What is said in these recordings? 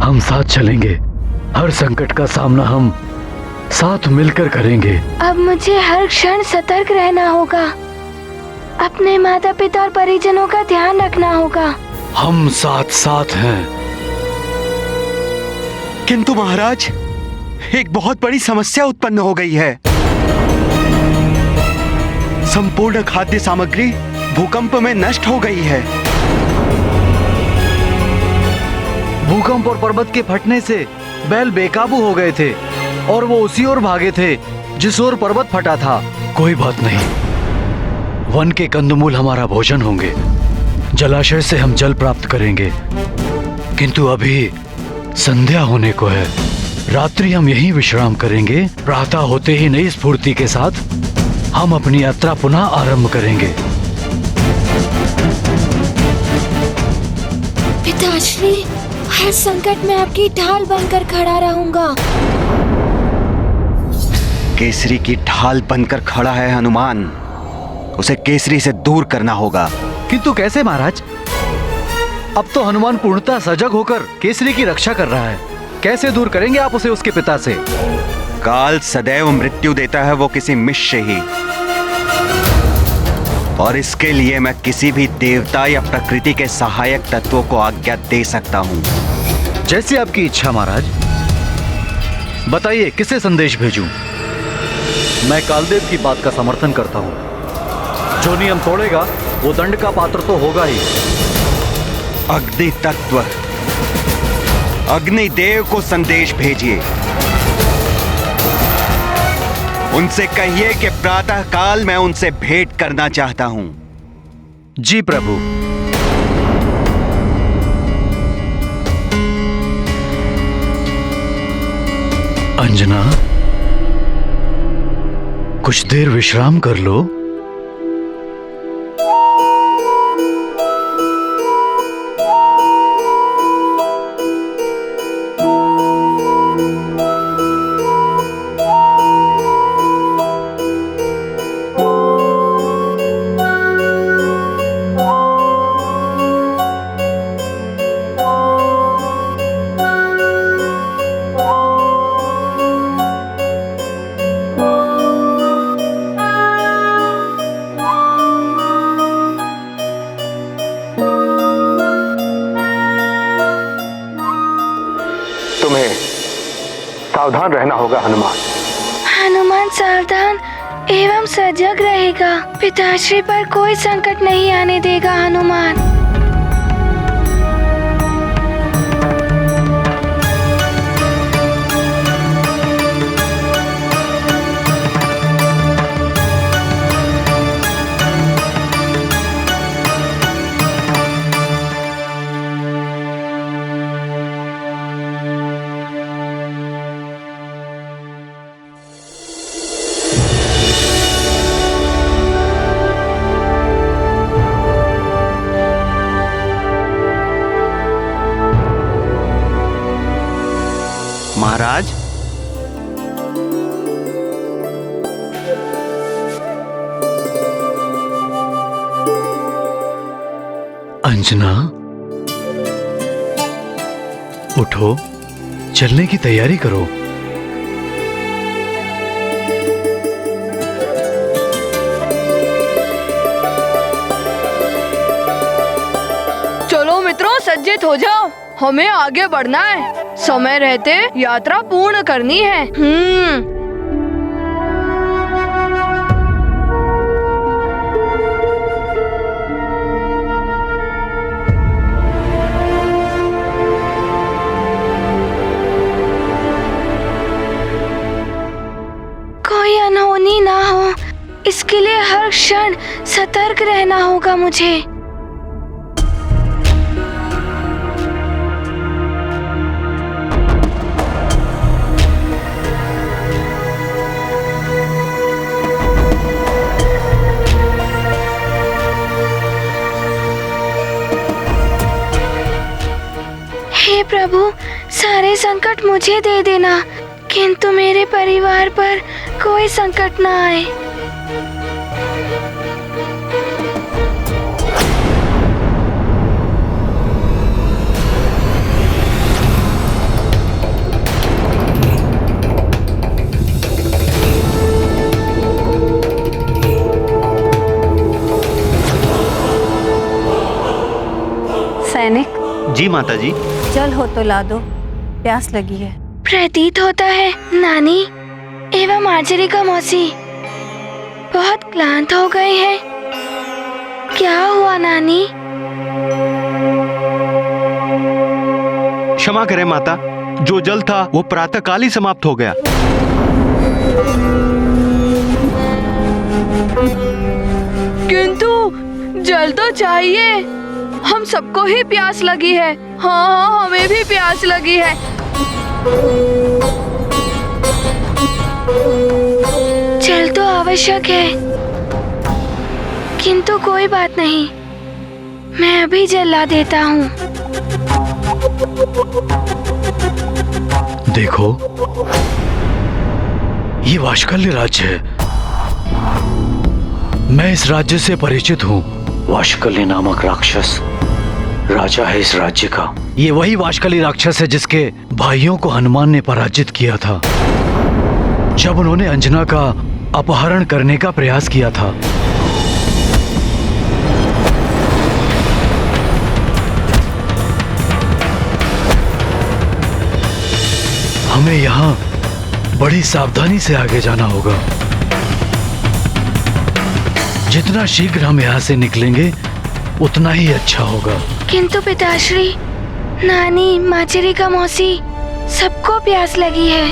हम साथ चलेंगे, हर संकट का सामना हम साथ मिलकर करेंगे। अब मुझे हर क्षण सतर्क रहना होगा, अपने माता पिता और परिजनों का ध्यान रखना होगा। हम साथ साथ हैं। किंतु महाराज, एक बहुत बड़ी समस्या उत्पन्न हो गई है। संपूर्ण खाद्य सामग्री भूकंप में नष्ट हो गई है। भूकंप और पर्वत के फटने से बैल बेकाबू हो गए थे और वो उसी ओर भागे थे जिस ओर पर्वत फटा था। कोई बात नहीं, वन के कंदमूल हमारा भोजन होंगे, जलाशय से हम जल प्राप्त करेंगे। किंतु अभी संध्या होने को है, रात्रि हम यहीं विश्राम करेंगे। प्रातः होते ही नई स्फूर्ति के साथ हम अपनी यात्रा पुनः आरंभ करेंगे। पिताश्री, हर संकट में आपकी ढाल बनकर खड़ा रहूंगा। केसरी की ढाल बनकर खड़ा है हनुमान, उसे केसरी से दूर करना होगा। किंतु कैसे महाराज? अब तो हनुमान पूर्णतः सजग होकर केसरी की रक्षा कर रहा है। कैसे दूर करेंगे आप उसे उसके पिता से? काल सदैव मृत्यु देता है, वो किसी मिश से ही। और इसके लिए मैं किसी भी देवता या प्रकृति के सहायक तत्वों को आज्ञा दे सकता हूँ। जैसी आपकी इच्छा महाराज। बताइए किसे संदेश भेजूं? मैं कालदेव की बात का समर्थन करता हूँ। जो नियम तोड़ेगा वो दंड का पात्र तो होगा ही। अग्नि तत्व, अग्निदेव को संदेश भेजिए। उनसे कहिए कि प्रातः काल मैं उनसे भेंट करना चाहता हूं। जी प्रभु। अंजना, कुछ देर विश्राम कर लो। तुम्हें सावधान रहना होगा हनुमान। हनुमान सावधान एवं सजग रहेगा। पिताश्री पर कोई संकट नहीं आने देगा हनुमान। महाराज, अंजना, उठो, चलने की तैयारी करो। चलो मित्रों, सज्जित हो जाओ, हमें आगे बढ़ना है। समय रहते यात्रा पूर्ण करनी है। कोई अनहोनी ना हो, इसके लिए हर क्षण सतर्क रहना होगा मुझे। हे प्रभु, सारे संकट मुझे दे देना, किंतु मेरे परिवार पर कोई संकट ना आए। जी माता जी। जल हो तो ला दो, प्यास लगी है। प्रतीत होता है नानी एवं आचरिका मौसी बहुत क्लांत हो गए हैं। क्या हुआ नानी? क्षमा करें माता, जो जल था वो प्रातःकाल ही समाप्त हो गया। किंतु जल तो चाहिए, हम सबको ही प्यास लगी है। हाँ, हमें भी प्यास लगी है। जल तो आवश्यक है, किंतु कोई बात नहीं, मैं अभी जल ला देता हूँ। देखो, ये वाशकल्य राज्य है। मैं इस राज्य से परिचित हूँ। वाशकल्य नामक राक्षस राजा है इस राज्य का। ये वही वाशकल्य राक्षस है जिसके भाइयों को हनुमान ने पराजित किया था जब उन्होंने अंजना का अपहरण करने का प्रयास किया था। हमें यहाँ बड़ी सावधानी से आगे जाना होगा। जितना शीघ्र हम यहाँ से निकलेंगे उतना ही अच्छा होगा। किंतु पिताश्री, नानी, माचरिका मौसी सबको प्यास लगी है।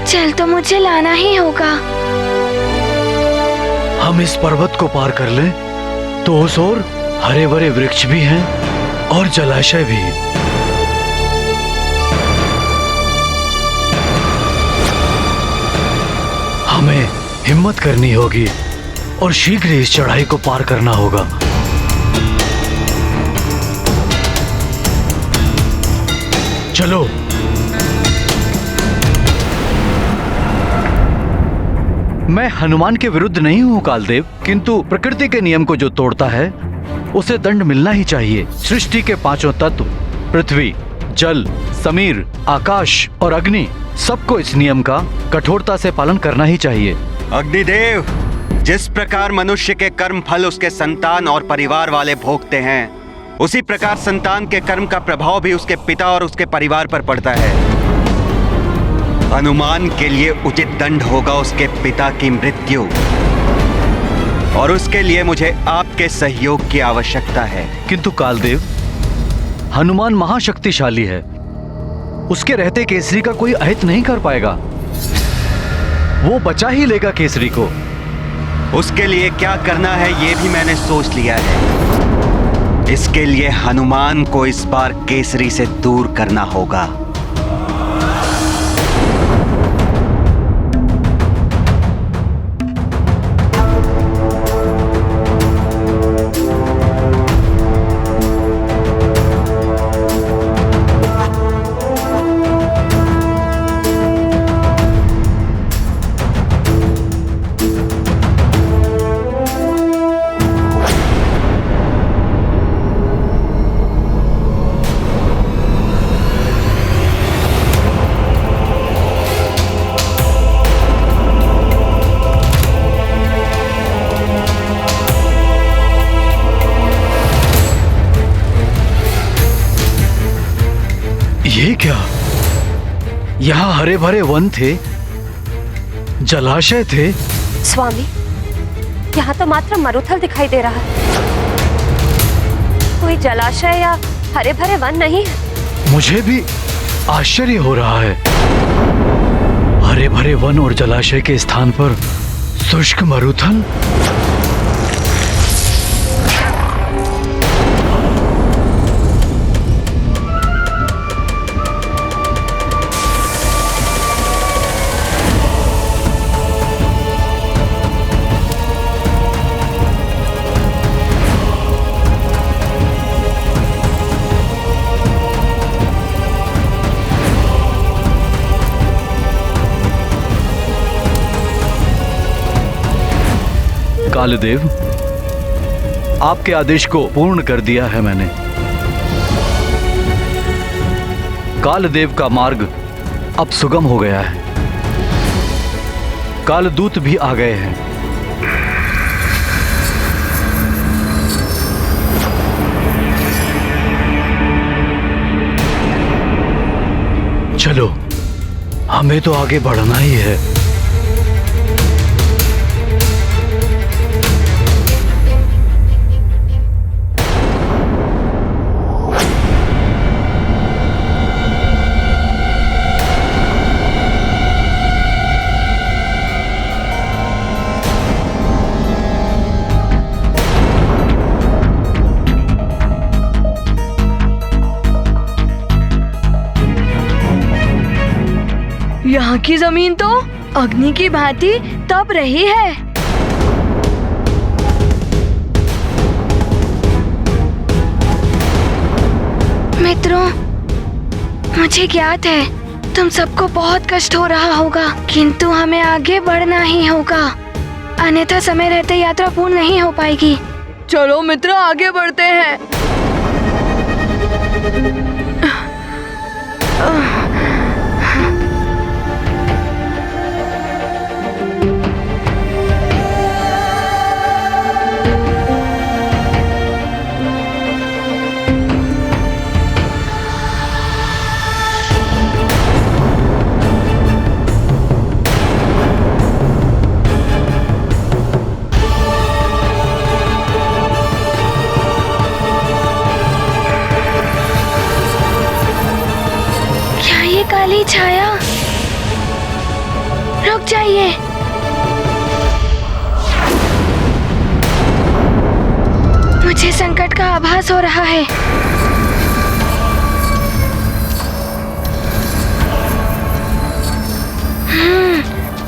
जल तो मुझे लाना ही होगा। हम इस पर्वत को पार कर लें तो उस ओर हरे भरे वृक्ष भी हैं और जलाशय भी। हमें हिम्मत करनी होगी और शीघ्र इस चढ़ाई को पार करना होगा। चलो। मैं हनुमान के विरुद्ध नहीं हूँ कालदेव, किंतु प्रकृति के नियम को जो तोड़ता है उसे दंड मिलना ही चाहिए। सृष्टि के पांचों तत्व पृथ्वी, जल, समीर, आकाश और अग्नि, सबको इस नियम का कठोरता से पालन करना ही चाहिए। अग्निदेव, जिस प्रकार मनुष्य के कर्म फल उसके संतान और परिवार वाले भोगते हैं, उसी प्रकार संतान के कर्म का प्रभाव भी उसके पिता और उसके परिवार पर पड़ता है। हनुमान के लिए उचित दंड होगा उसके पिता की मृत्यु, और उसके लिए मुझे आपके सहयोग की आवश्यकता है। किंतु कालदेव, हनुमान महाशक्तिशाली है, उसके रहते केसरी का कोई अहित नहीं कर पाएगा। वो बचा ही लेगा केसरी को। उसके लिए क्या करना है ये भी मैंने सोच लिया है। इसके लिए हनुमान को इस बार केसरी से दूर करना होगा। ये क्या? यहाँ हरे भरे वन थे, जलाशय थे। स्वामी, यहाँ तो मात्र मरुथल दिखाई दे रहा है, कोई जलाशय या हरे भरे वन नहीं है। मुझे भी आश्चर्य हो रहा है। हरे भरे वन और जलाशय के स्थान पर शुष्क मरुथल। कालदेव, आपके आदेश को पूर्ण कर दिया है मैंने। कालदेव का मार्ग अब सुगम हो गया है। कालदूत भी आ गए हैं। चलो, हमें तो आगे बढ़ना ही है। यहाँ की जमीन तो अग्नि की भांति तप रही है। मित्रों, मुझे ज्ञात है तुम सबको बहुत कष्ट हो रहा होगा, किंतु हमें आगे बढ़ना ही होगा, अन्यथा समय रहते यात्रा पूर्ण नहीं हो पाएगी। चलो मित्र, आगे बढ़ते हैं। काली छाया, रुक जाइए। मुझे संकट का आभास हो रहा है।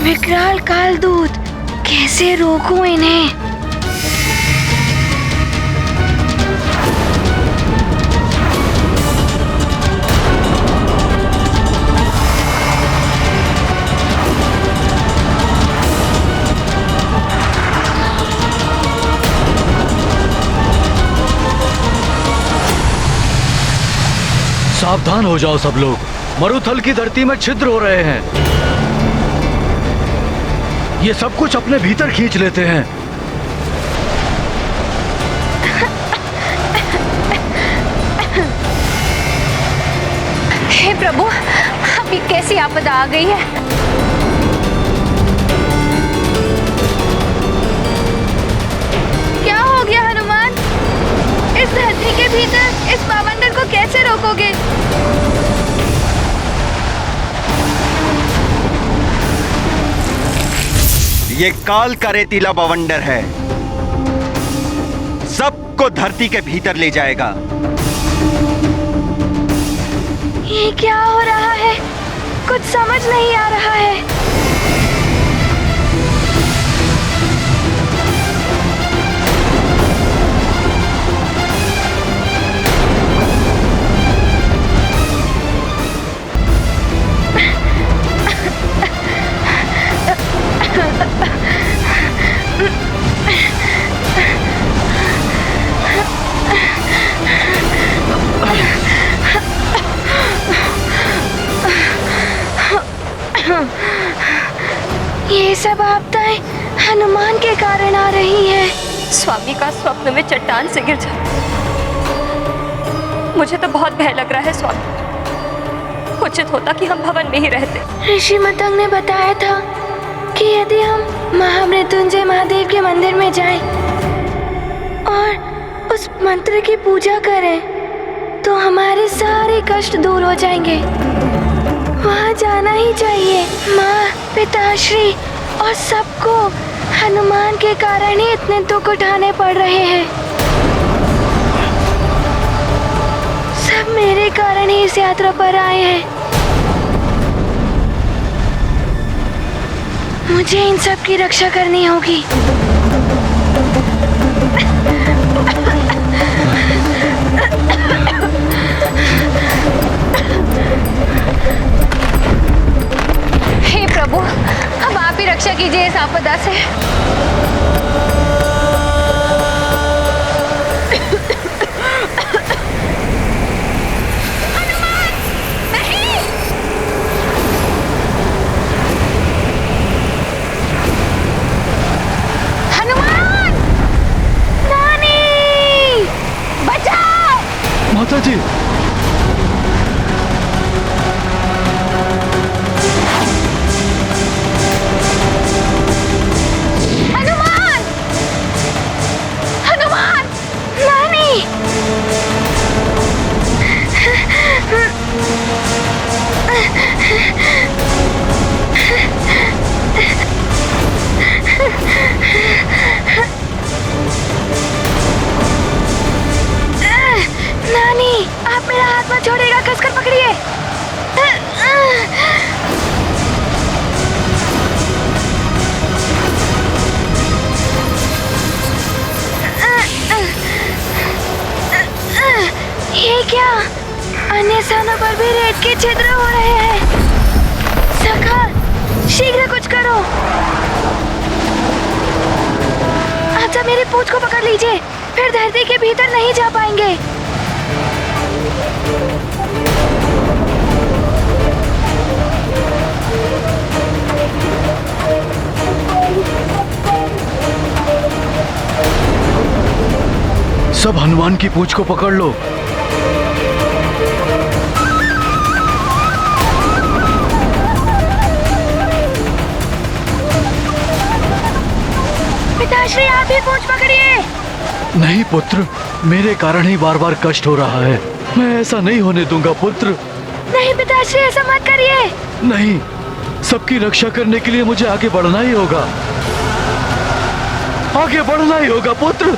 विकराल काल दूत, कैसे रोकूं इन्हें? सावधान हो जाओ सब लोग, मरुथल की धरती में छिद्र हो रहे हैं। ये सब कुछ अपने भीतर खींच लेते हैं। हे प्रभु, अभी कैसी आपदा आ गई है। क्या हो गया हनुमान? इस धरती के भीतर इस बवंडर को कैसे रोकोगे? ये काल का रेतीला बवंडर है, सबको धरती के भीतर ले जाएगा। ये क्या हो रहा है? कुछ समझ नहीं आ रहा है। ये सब आपदाएं हनुमान के कारण आ रही हैं। स्वामी का स्वप्न में चट्टान से गिर जाना, मुझे तो बहुत भय लग रहा है स्वामी। उचित होता कि हम भवन में ही रहते। ऋषि मतंग ने बताया था कि यदि हम महामृत्युंजय महादेव के मंदिर में जाएं और उस मंत्र की पूजा करें तो हमारे सारे कष्ट दूर हो जाएंगे। वहाँ जाना ही चाहिए। माँ, पिताश्री और सबको हनुमान के कारण ही इतने दुख उठाने पड़ रहे हैं। सब मेरे कारण ही इस यात्रा पर आए हैं। मुझे इन सब की रक्षा करनी होगी। हे प्रभु, अब आप ही रक्षा कीजिए इस आपदा से। हनुमान, नहीं! हनुमान! नानी! बचाओ! माता जी, आप मेरा हाथ मत छोड़िएगा, कसकर पकड़िए। ये क्या? अन्य स्थानों पर भी रेत के छिद्र हो रहे हैं। सखा, शीघ्र कुछ करो। आप सब मेरी पूंछ को पकड़ लीजिए, फिर धरती के भीतर नहीं जा पाएंगे। सब हनुमान की पूंछ को पकड़ लो। पिताश्री, आप भी पूंछ पकड़िए। नहीं पुत्र, मेरे कारण ही बार बार कष्ट हो रहा है। मैं ऐसा नहीं होने दूंगा पुत्र। नहीं पिताश्री, ऐसा मत करिए। नहीं, सबकी रक्षा करने के लिए मुझे आगे बढ़ना ही होगा। आगे बढ़ना ही होगा पुत्र।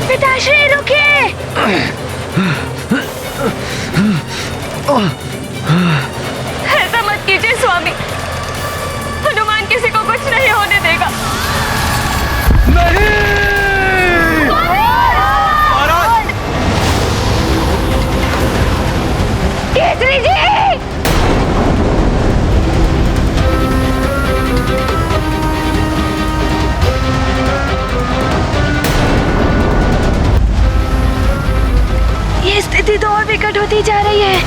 पिताश्री रुकिए। ऐसा मत कीजिए स्वामी, हनुमान किसी को कुछ नहीं होने देगा। नहीं! केसरी जी! ये स्थिति तो और विकट होती जा रही है।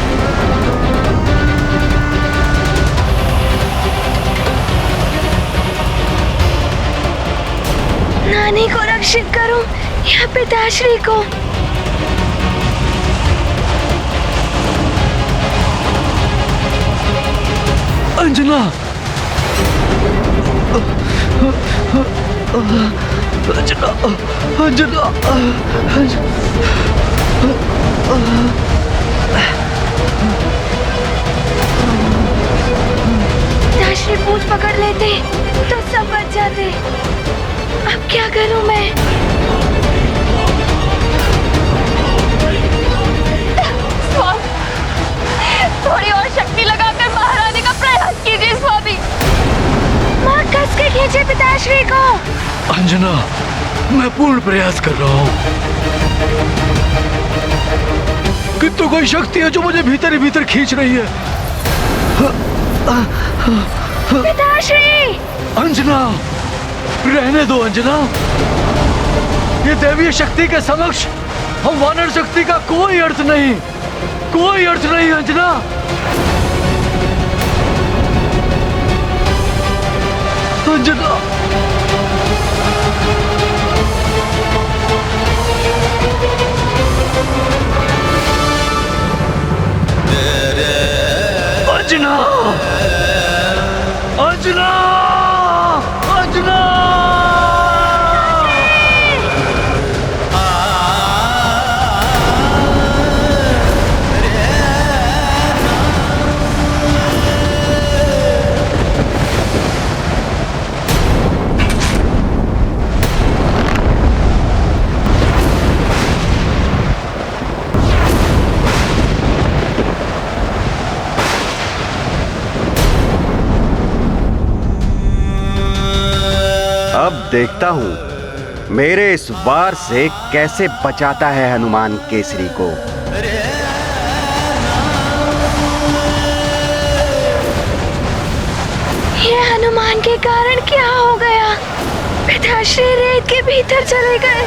नानी को रक्षित करूं या पिताश्री को? अंजना! अंजना! अंजना! पिताश्री पूंछ पकड़ लेते तो सब बच जाते। अब क्या करूं मैं? स्वामी, थोड़ी और शक्ति लगाकर बाहर आने का प्रयास कीजिए स्वामी। माँ कस के खींचे पिताश्री को। अंजना, मैं पूर्ण प्रयास कर रहा हूँ, किंतु कोई शक्ति है जो मुझे भीतर ही भीतर खींच रही है। पिताश्री! अंजना, रहने दो अंजना। ये दैवीय शक्ति के समक्ष हम वानर शक्ति का कोई अर्थ नहीं, कोई अर्थ नहीं अंजना। अंजना, अंजना, अंजना, अंजना! अब देखता हूं मेरे इस वार से कैसे बचाता है हनुमान केसरी को। ये हनुमान के कारण क्या हो गया? पिताश्री रेत के भीतर चले गए।